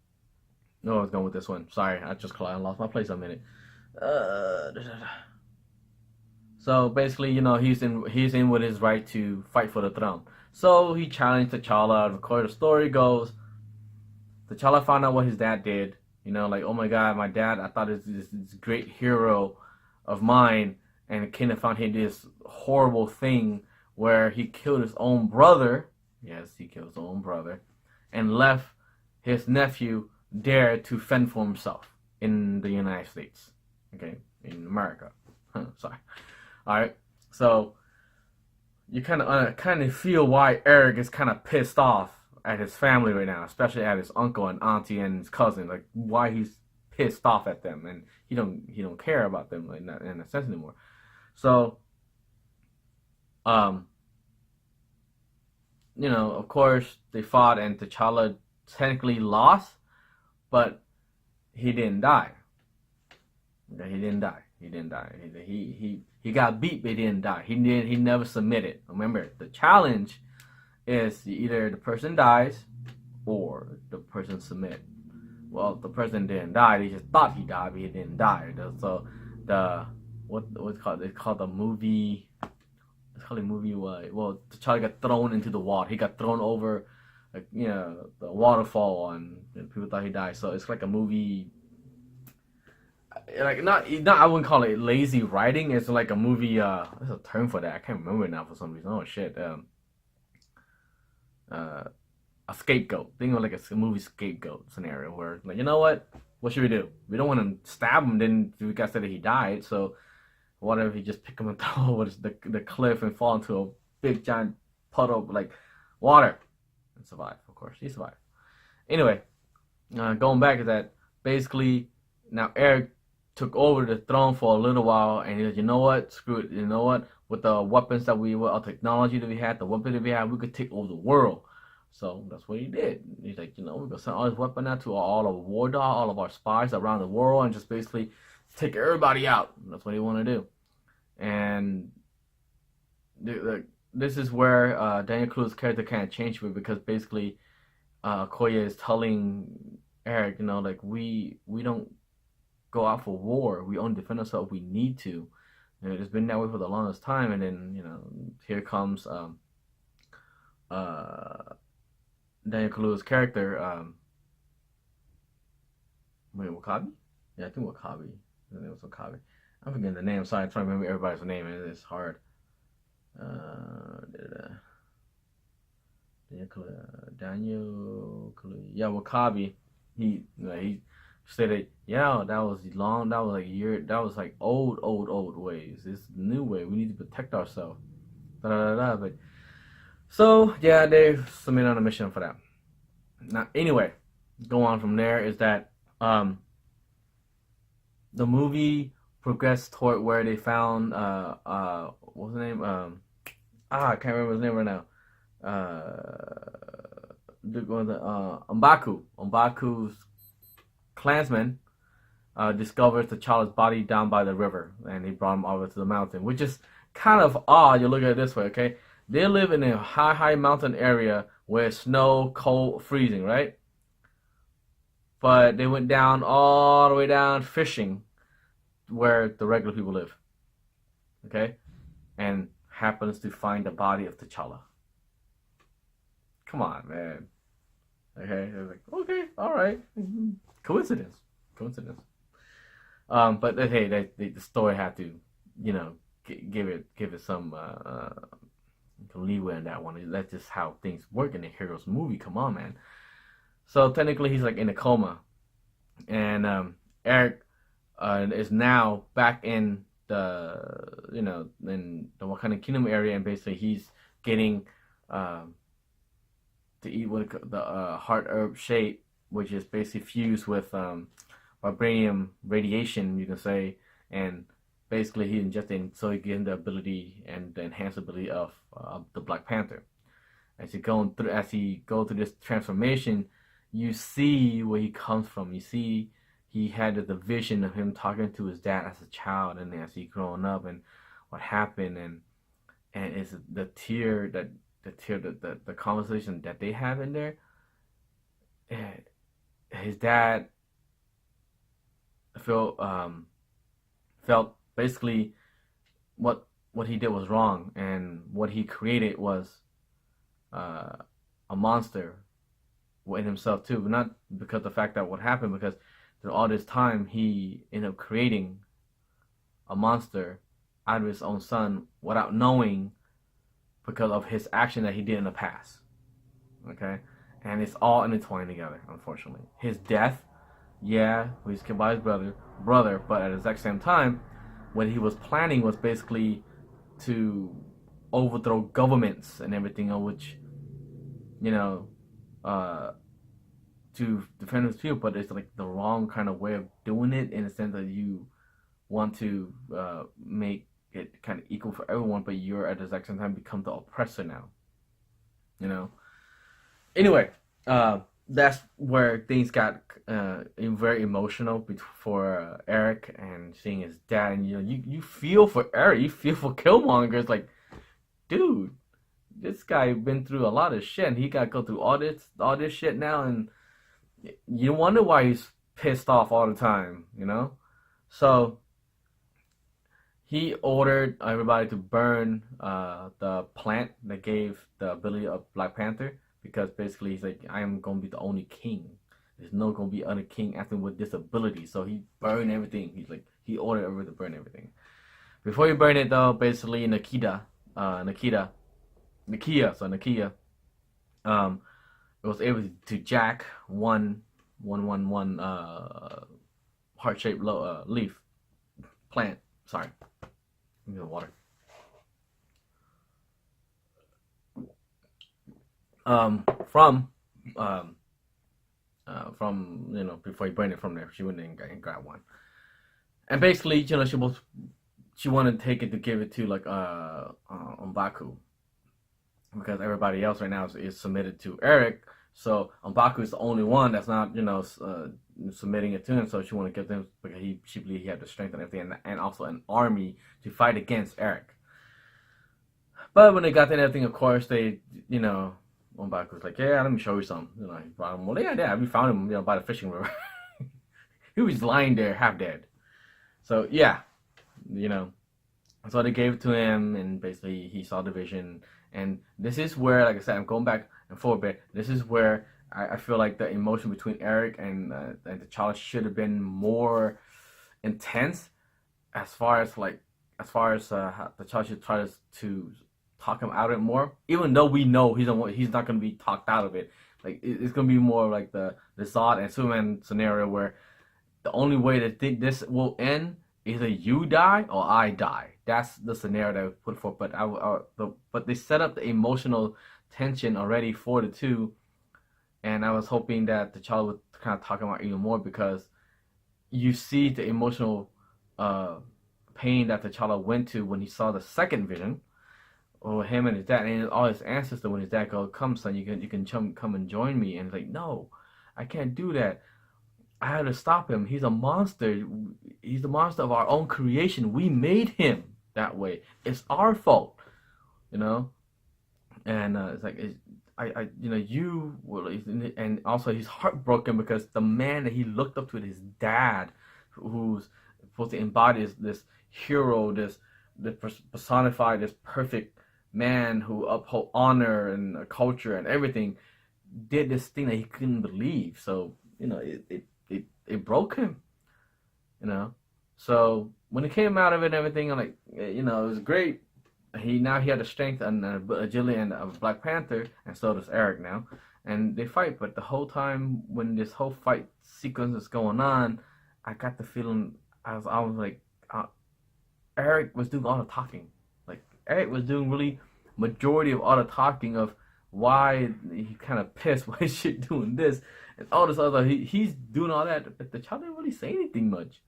A: No, I was going with this one. Sorry, I lost my place a minute. So basically, he's in with his right to fight for the throne. So he challenged T'Challa. Of course, the story goes, T'Challa found out what his dad did. Like, "Oh my God, my dad, I thought this great hero of mine, and Kina found he did this horrible thing where he killed his own brother." Yes, he killed his own brother, and left his nephew there to fend for himself in the United States. Okay, in America. Sorry. All right. So you kind of feel why Eric is kind of pissed off at his family right now, especially at his uncle and auntie and his cousin. Like, why he's pissed off at them, and he don't care about them in a sense anymore. So, of course they fought, and T'Challa technically lost, but he didn't die. Okay, he didn't die. He got beat, but he didn't die. He never submitted. Remember, the challenge is either the person dies or the person submit. Well, the person didn't die. They just thought he died, but he didn't die. So what's called? It's called the movie. It's called a movie. Well, T'Challa got thrown into the water. He got thrown over, the waterfall, and people thought he died. So it's like a movie. Like not. I wouldn't call it lazy writing. It's like a movie. There's a term for that. I can't remember it now for some reason. Oh shit. A scapegoat. Think of like a movie scapegoat scenario where, like, what should we do? We don't want to stab him, then we got to say that he died. So what if he just pick him and throw over the cliff and fall into a big giant puddle of like water and survive? Of course, he survived. Anyway, going back to that, basically now Eric took over the throne for a little while, and he said, "You know what? Screw it. You know what? With the weapons with our technology that we had, the weapons that we had, we could take over the world." So that's what he did. He's like, we're gonna send all this weapon out to all of war dog, all of our spies around the world, and just basically take everybody out. That's what he want to do. And this is where Daniel Kaluuya's character kind of changed with, because basically Koya is telling Eric, like, we don't go out for war. We only defend ourselves if we need to. It's been that way for the longest time, and then here comes Daniel Kaluuya's character. Wakabi? Yeah, I think Wakabi. His name was Wakabi. I'm forgetting the name. Sorry, I'm trying to remember everybody's name. It's hard. Daniel Kaluuya. Yeah, Wakabi. He said, "Yeah, that was long. That was like that was like old ways. This new way. We need to protect ourselves." But so yeah, they submit on a mission for that. Now, anyway, go on from there is that the movie progressed toward where they found what's the name I can't remember his name right now. Mbaku's clansman discovers T'Challa's body down by the river, and he brought him over to the mountain, which is kind of odd. You look at it this way, okay? They live in a high mountain area where it's snow, cold, freezing, right? But they went down all the way down fishing where the regular people live, okay? And happens to find the body of T'Challa. Come on, man. Okay, they're like, okay, all right, coincidence. But hey, the story had to, give it some leeway in that one. That's just how things work in a hero's movie. Come on, man. So technically, he's like in a coma, and Eric is now back in in the Wakanda Kingdom area, and basically he's getting to eat what the heart herb shape, which is basically fused with vibranium radiation, you can say, and basically he's injecting so he gets the ability and the enhanced ability of the Black Panther. As he go through this transformation, you see where he comes from. You see he had the vision of him talking to his dad as a child, and as he growing up, and what happened, and it's the conversation that they have in there. His dad felt basically what he did was wrong, and what he created was a monster in himself too, but not because of the fact that what happened, because through all this time he ended up creating a monster out of his own son without knowing, because of his action that he did in the past. Okay? And it's all intertwined together, unfortunately. His death, yeah, he was killed by his brother, but at the exact same time, what he was planning was basically to overthrow governments and everything, on which, to defend his people, but it's like the wrong kind of way of doing it, in the sense that you want to make it kind of equal for everyone, but you're at the exact same time become the oppressor now. Anyway, that's where things got very emotional for Eric, and seeing his dad, and you feel for Eric, you feel for Killmonger. It's like, dude, this guy been through a lot of shit, and he got to go through all this shit now, and you wonder why he's pissed off all the time, So he ordered everybody to burn the plant that gave the ability of Black Panther, because basically he's like, I am going to be the only king. There's no going to be other king after with this ability. So he burned everything. He ordered everybody to burn everything. Before he burned it, though, basically Nakia was able to jack one heart-shaped leaf plant. Sorry. Give me the water. From before he burned it from there, she went and got one. And basically, she wanted to take it to give it to like M'Baku, because everybody else right now is submitted to Eric. So M'Baku is the only one that's not submitting it to him. So she wanted to give them, because she believed he had the strength and everything, and also an army to fight against Eric. But when they got to everything, of course, they M'Baku was like, yeah, let me show you something. He brought him. Well, yeah, we found him, by the fishing river. He was lying there, half dead. So yeah, so they gave it to him, and basically he saw the vision. And this is where, like I said, I'm going back and forth a bit. This is where I feel like the emotion between Eric and T'Challa should have been more intense, as far as T'Challa should try to talk him out of it more, even though we know he's not going to be talked out of it. Like, it's going to be more like the Zod and Superman scenario, where the only way that this will end, either you die or I die. That's the scenario that I put forth. But they set up the emotional tension already for the two, and I was hoping that T'Challa would kind of talk about it even more because you see the emotional uh, pain that T'Challa went to when he saw the second vision, or him and his dad, and all his ancestors. When his dad goes, "Come, son, you can come and join me," and he's like, "No, I can't do that. I had to stop him. He's a monster. He's the monster of our own creation. We made him that way. It's our fault, you know." And it's like, you will, and also he's heartbroken because the man that he looked up to, his dad, who's supposed to embody this hero, this personified this perfect man who uphold honor and culture and everything, did this thing that he couldn't believe. So it broke him, you know. So when he came out of it and everything, I'm like, it was great. He had the strength and agility and of Black Panther, and so does Eric now. And they fight, but the whole time when this whole fight sequence is going on, I got the feeling I was like, Eric was doing all the talking. Like Eric was doing really majority of all the talking of why he kind of pissed why is shit doing this and all this other. He's doing all that, but the child didn't really say anything much.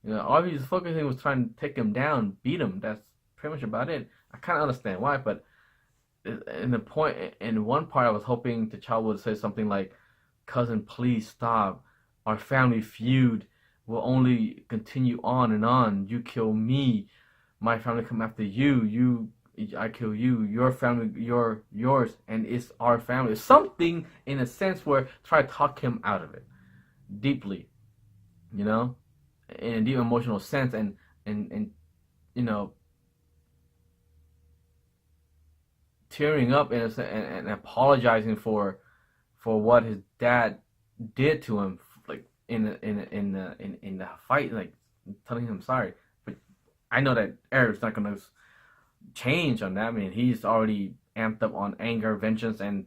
A: All he was focusing was trying to take him down, beat him. That's pretty much about it. I kind of understand why, but in one part, I was hoping T'Challa would say something like, "Cousin, please stop. Our family feud will only continue on and on. You kill me, my family come after you. I kill you. Your family, yours, and it's our family." Something in a sense where try to talk him out of it deeply, in a deep emotional sense, and tearing up and apologizing for what his dad did to him, like in the fight, like telling him sorry. But I know that Eric's not gonna change on that. I mean, he's already amped up on anger, vengeance, and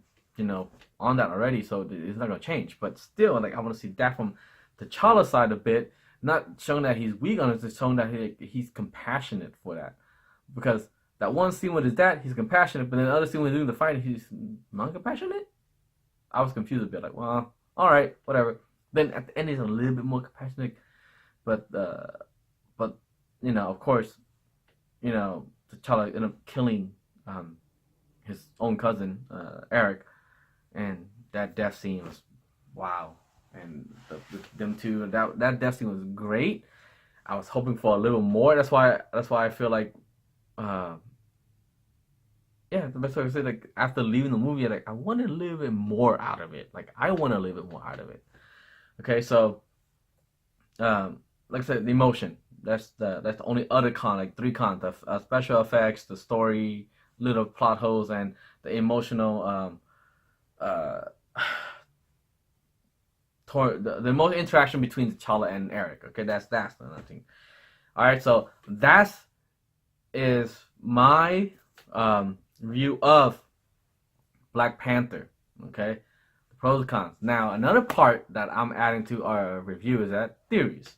A: on that already, so it's not gonna change. But still, like I want to see that from T'Challa's side a bit, not showing that he's weak on it, just showing that he's compassionate for that, because that one scene with his dad, he's compassionate, but then the other scene when he's doing the fight, he's non-compassionate. I was confused a bit, like, well, all right, whatever. Then at the end, he's a little bit more compassionate, but of course, T'Challa ended up killing his own cousin, Eric, and that death scene was wow. And them two, that death scene was great. I was hoping for a little more. That's why I feel like, the best way to say, like, after leaving the movie, like, I wanted a little bit more out of it. Like, I want a little bit more out of it. Okay, so, like I said, the emotion. That's the only other con, like 3 cons: the special effects, the story, little plot holes, and the emotional, the most interaction between T'Challa and Eric. Okay, that's another thing. All right, so that is my review of Black Panther. Okay, the pros and cons. Now, another part that I'm adding to our review is that theories.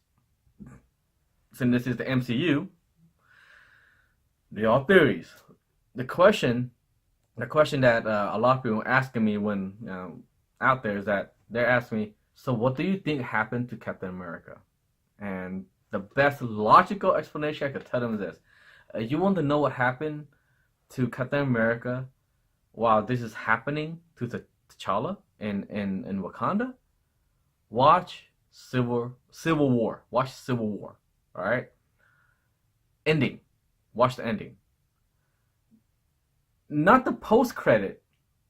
A: Since this is the MCU, they're all theories. The question that a lot of people are asking me when out there is that they're asking me, so what do you think happened to Captain America? And the best logical explanation I could tell them is this: you want to know what happened to Captain America while this is happening to T'Challa in Wakanda? Watch Civil War. Watch Civil War. All right. Ending. Watch the ending. Not the post credit,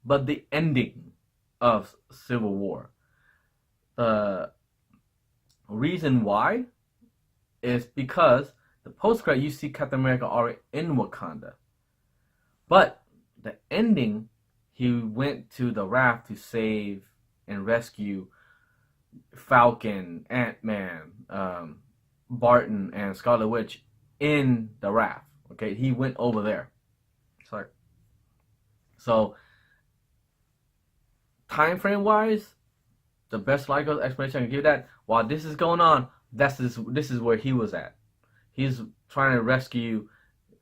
A: but the ending of Civil War. Reason why is because the post credit you see Captain America already in Wakanda, but the ending he went to the raft to save and rescue Falcon, Ant-Man, Barton, and Scarlet Witch in the raft. Okay, he went over there. Sorry. So, time frame wise, the best logical explanation I can give that, while this is going on, this is where he was at. He's trying to rescue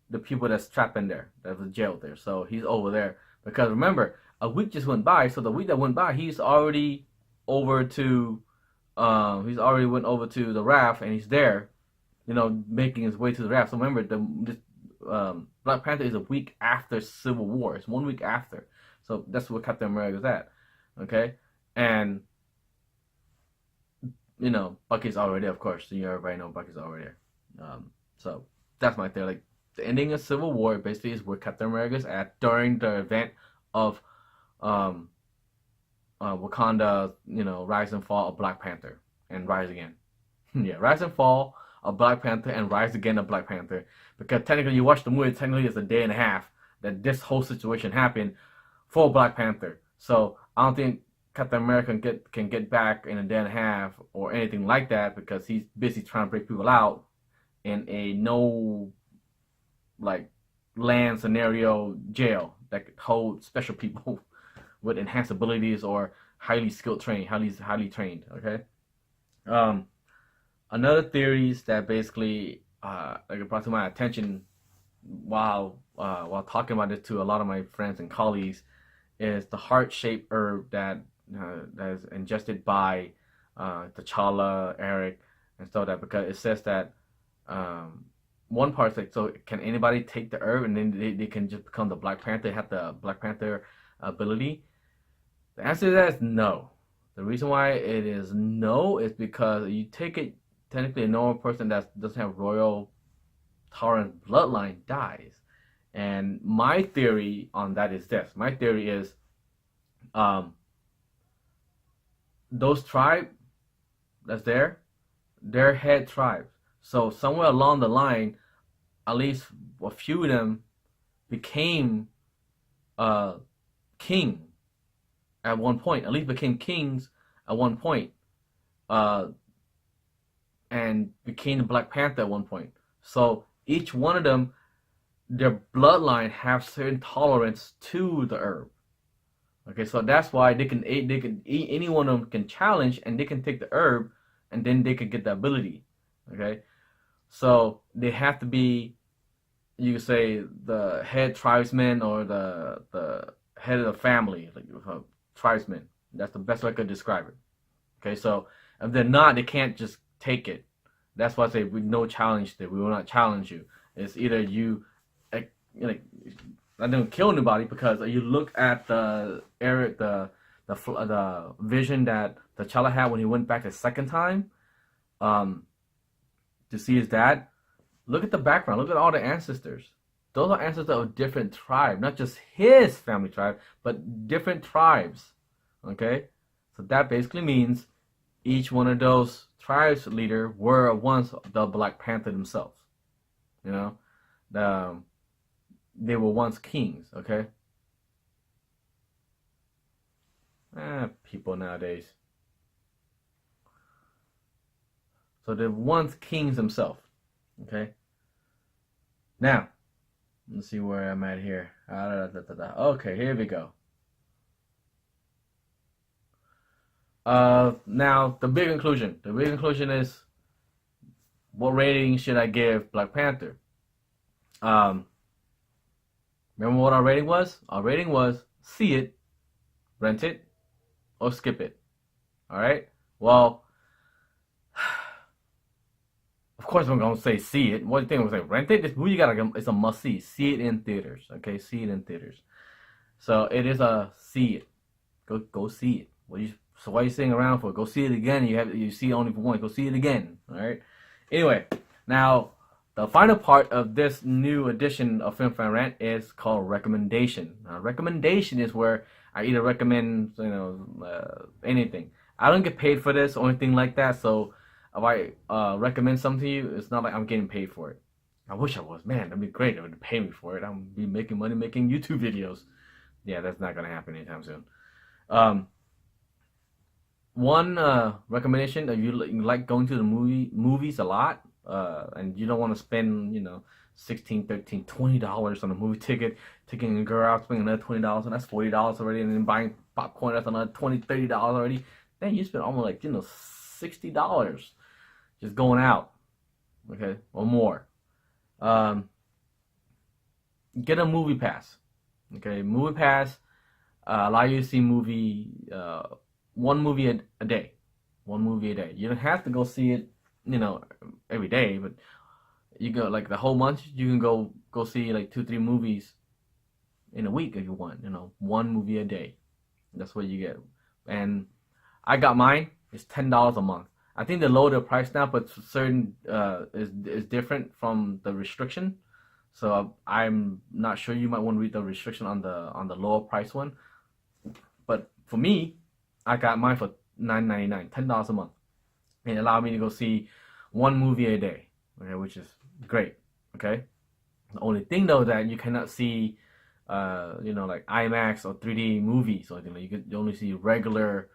A: the people that's trapped in there, that was jailed there. So he's over there because remember, a week just went by. So the week that went by, he's already over to, he's already went over to the raft, and he's there, making his way to the raft. So remember, Black Panther is a week after Civil War. It's 1 week after. So that's where Captain America's at. Okay, and Bucky's already there, of course. So everybody know Bucky's already there. So that's my theory. Like, the ending of Civil War basically is where Captain America's at during the event of Wakanda, rise and fall of Black Panther and rise again. Yeah, rise and fall of Black Panther and rise again of Black Panther. Because technically, you watch the movie, technically it's a day and a half that this whole situation happened for Black Panther. So I don't think Captain America can get back in a day and a half or anything like that, because he's busy trying to break people out in a land scenario jail that could hold special people with enhanced abilities or highly trained. Okay. Another theories that basically brought to my attention while talking about it to a lot of my friends and colleagues is the heart-shaped herb that is ingested by T'Challa, Eric, and so that, because it says that one part is so can anybody take the herb and then they can just become the Black Panther, have the Black Panther ability? The answer to that is no. The reason why it is no is because you take it, technically a normal person that doesn't have royal tolerant bloodline dies. And my theory on that is this. My theory is those tribe that's there, they're head tribes. So somewhere along the line, at least a few of them became king at one point. At least became kings at one point. And became the Black Panther at one point. So each one of them, their bloodline have certain tolerance to the herb. Okay, so that's why they can eat, any one of them can challenge, and they can take the herb, and then they could get the ability. Okay, so they have to be, you could say, the head tribesman or the head of the family, like tribesman. That's the best way I could describe it. Okay, so if they're not, they can't just take it. That's why I say we no challenge there. We will not challenge you. It's either you, I don't kill anybody, because you look at the vision that T'Challa had when he went back the second time, to see his dad. Look at the background. Look at all the ancestors. Those are ancestors of different tribes, not just his family tribe, but different tribes. Okay, so that basically means each one of those tribes leader were once the Black Panther themselves. They were once kings. Okay. People nowadays. So they're once kings themselves. Okay. Now, let's see where I'm at here. Okay, here we go. Now the big conclusion. The big conclusion is, what rating should I give Black Panther? Remember what our rating was? Our rating was see it, rent it, or skip it. Alright? Well, of course I'm going to say see it. What do you think I'm going to say? Rent it? This movie it's a must see. See it in theaters. Okay? See it in theaters. So it is a see it. Go see it. So why are you sitting around for? Go see it again. You see it only for one. Go see it again. Alright? Anyway, now the final part of this new edition of Film Fan Rant is called recommendation. Now, recommendation is where I either recommend, anything. I don't get paid for this or anything like that, so if I recommend something to you, it's not like I'm getting paid for it. I wish I was. Man, that'd be great. They would pay me for it. I'm be making money making YouTube videos. Yeah, that's not gonna happen anytime soon. One recommendation, if you like going to the movies a lot, and you don't want to spend, $16, $13, $20 on a movie ticket, taking a girl out, spending another $20, and that's $40 already, and then buying popcorn, that's another $20, $30 already. Then you spend almost $60 just going out, okay, or more. Get a movie pass, okay, movie pass. allow you to see one movie a day. One movie a day. You don't have to go see it, every day, but you go like the whole month. You can go see like 2-3 movies in a week if you want. One movie a day. That's what you get. And I got mine. It's $10 a month. I think they lowered the price now, but certain is different from the restriction. So I'm not sure. You might want to read the restriction on the lower price one. But for me, I got mine for $9.99, $10 a month. It allowed me to go see one movie a day, okay, which is great. Okay. The only thing though is that you cannot see, like IMAX or 3D movies or anything. You can only see regular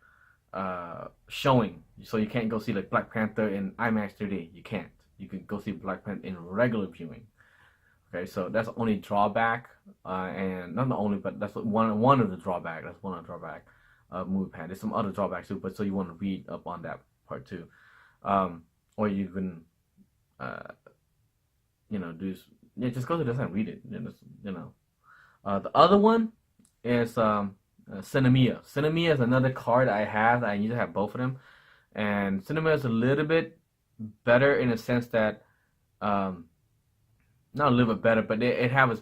A: showing. So you can't go see like Black Panther in IMAX 3D. You can't. You can go see Black Panther in regular viewing. Okay, so that's the only drawback, and not the only, but that's one of the drawback. That's one of the drawback of MoviePad. There's some other drawbacks too, but so you want to read up on that part too, or you can, just go to this and read it. The other one is Cinemia. Cinemia is another card I have. I need to have both of them, and Cinemia is a little bit better in a sense that. Not a little bit better, but it has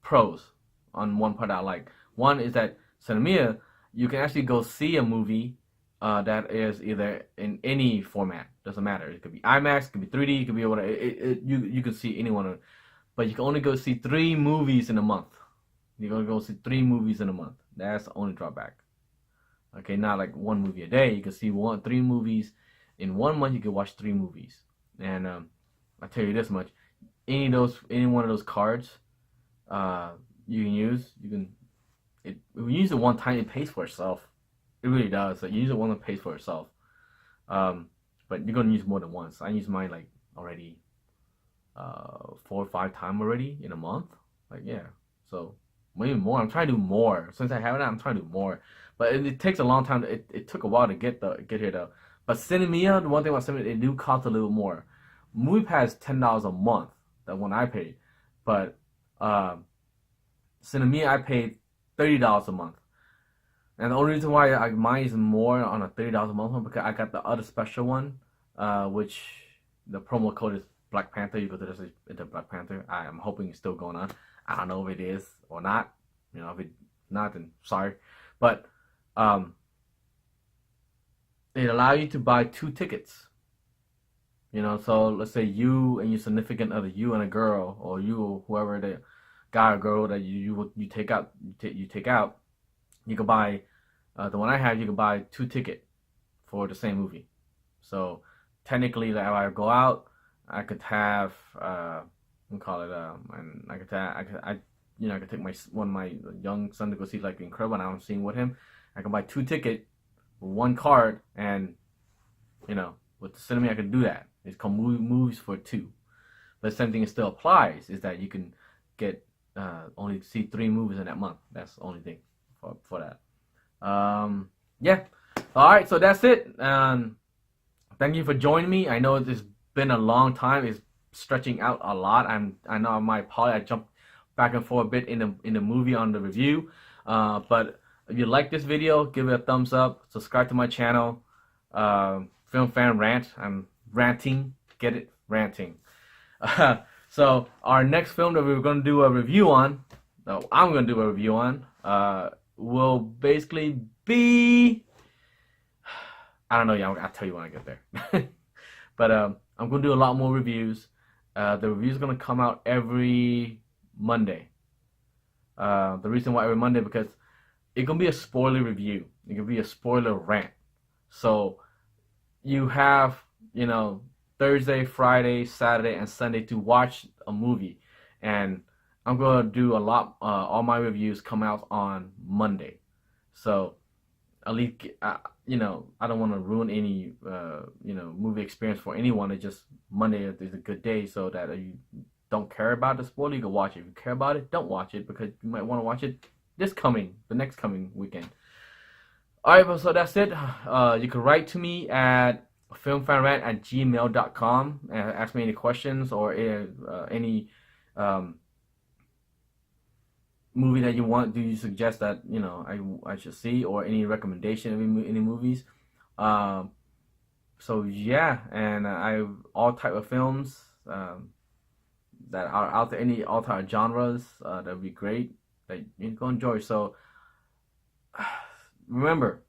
A: pros on one part I like. One is that Cinemia, you can actually go see a movie that is either in any format. Doesn't matter. It could be IMAX, it could be 3D, it could be whatever. You can see any one of it. But you can only go see 3 movies in a month. You're going to go see 3 movies in a month. That's the only drawback. Okay, not like one movie a day. You can see 3 movies. In 1 month, you can watch 3 movies. And I tell you this much. Any one of those cards you can use. When you use it one time, it pays for itself. It really does. Like, you use it one time, it pays for itself. But you're gonna use more than once. I use mine like already 4 or 5 times already in a month. Like, yeah. So maybe more. I'm trying to do more. Since I have it, I'm trying to do more. But it takes a long time. It took a while to get here though. But Cinemia, the one thing about Cinemia, it do cost a little more. MoviePad is $10 a month. That one I paid, but Cinemia I paid $30 a month, and the only reason why mine is more on a $30 a month one because I got the other special one, which the promo code is Black Panther. You go to this into Black Panther. I am hoping it's still going on. I don't know if it is or not. If it's not, then sorry, but it allows you to buy 2 tickets. So let's say you and your significant other, you and a girl, or you or whoever the guy or girl that you take out, you can buy the one I have. You can buy 2 tickets for the same movie. So technically, like if I go out, I could have and I could take one of my young son to go see like Incredible, and I'm seeing with him. I can buy 2 tickets, 1 card, and with the Cinema I can do that. It's called movies for 2. But the same thing still applies, is that you can get only see 3 movies in that month. That's the only thing for that. Yeah. All right, so that's it. Thank you for joining me. I know it's been a long time. It's stretching out a lot. I know my apology. I jumped back and forth a bit in the movie on the review. But if you like this video, give it a thumbs up. Subscribe to my channel. Film Fan Rant. I'm ranting. Get it? Ranting. So our next film that we're going to do a review on, I'm going to do a review on, will basically be, I don't know, y'all. I'll tell you when I get there. But I'm going to do a lot more reviews. The review is going to come out every Monday. The reason why every Monday, because it's going to be a spoiler review. It can be a spoiler rant. So you have, Thursday, Friday, Saturday, and Sunday to watch a movie. And I'm going to do a lot, all my reviews come out on Monday. So at least, I don't want to ruin any, movie experience for anyone. It's just Monday is a good day so that if you don't care about the spoiler, you can watch it. If you care about it, don't watch it because you might want to watch it the next coming weekend. Alright, so that's it. You can write to me at filmfanrant@gmail.com and ask me any questions or any movie that you want do you suggest that I should see, or any recommendation of any movies. Um, so yeah, and I all type of films that are out there, any all type of genres, that'd be great that you can enjoy. So remember,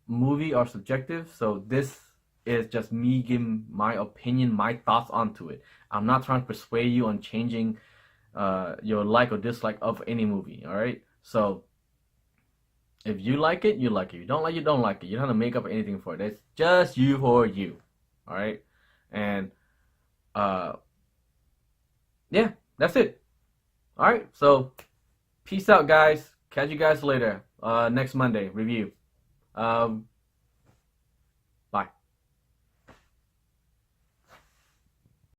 A: movie are subjective, so this is just me giving my opinion, my thoughts onto it. I'm not trying to persuade you on changing your like or dislike of any movie. All right, so if you like it, you like it. If you don't like it, you don't like it. You don't have to make up anything for it. It's just you for you. All right, and uh, yeah, that's it. All right, so peace out, guys. Catch you guys later. Next Monday review.